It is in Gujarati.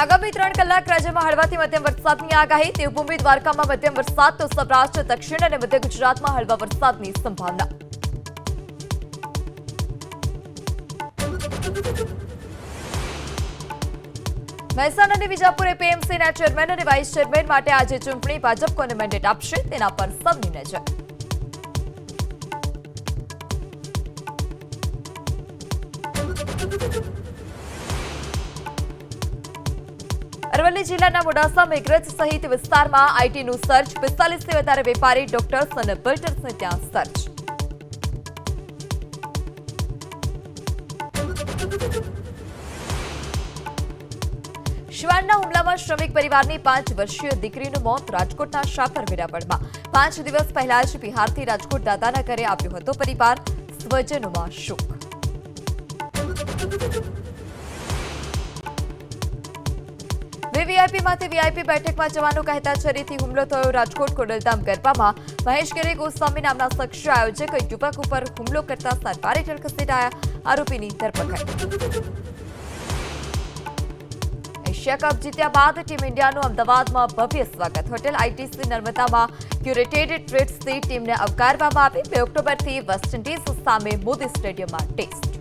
આગામી 3 કલાક રાજ્યમાં હળવાથી મધ્યમ વરસાદની આગાહી. દેવભૂમિ દ્વારકામાં મધ્યમ વરસાદ તો સૌરાષ્ટ્ર, દક્ષિણ અને મધ્ય ગુજરાતમાં હળવા વરસાદની સંભાવના. મહેસાણા અને વિજાપુર એપીએમસીના ચેરમેન અને વાઇસ ચેરમેન માટે આજે ચૂંટણી. ભાજપ કોને મેન્ડેટ આપશે તેના પર સૌની નજર. અરવલ્લી જિલ્લાના મોડાસા, મેઘરજ સહિત વિસ્તારમાં આઈટીનું સર્ચ. 45 થી વધારે વેપારી, ડોક્ટર્સ અને બિલ્ડર્સને ત્યાં સર્ચ. શિવાળના હુમલામાં શ્રમિક પરિવારની 5 વર્ષીય દીકરીનું મોત. રાજકોટના શાકર વેરાવળમાં 5 દિવસ પહેલા જ બિહારથી રાજકોટ દાદાના ઘરે આવ્યો હતો પરિવાર. સ્વજનોમાં શોક. વીવીઆઈપીમાંથી વીઆઈપી બેઠકમાં જવાનું કહેતા છરીથી હુમલો થયો. રાજકોટ ખોડલધામ ગરબામાં મહેશગીરી ગોસ્વામી નામના શખ્સ આયોજક યુવક ઉપર હુમલો કરતા સરકારી હેઠળ ખસેડાયા. આરોપીની ધરપકડ. એશિયા કપ જીત્યા બાદ ટીમ ઇન્ડિયાનું અમદાવાદમાં ભવ્ય સ્વાગત. હોટેલ આઈટીસી નર્મદામાં ક્યુરેટેડ ટ્રીટ્સથી ટીમને આવકારવામાં આવી. 2 ઓક્ટોબરથી વેસ્ટ ઇન્ડિઝ સામે મોદી સ્ટેડિયમમાં ટેસ્ટ.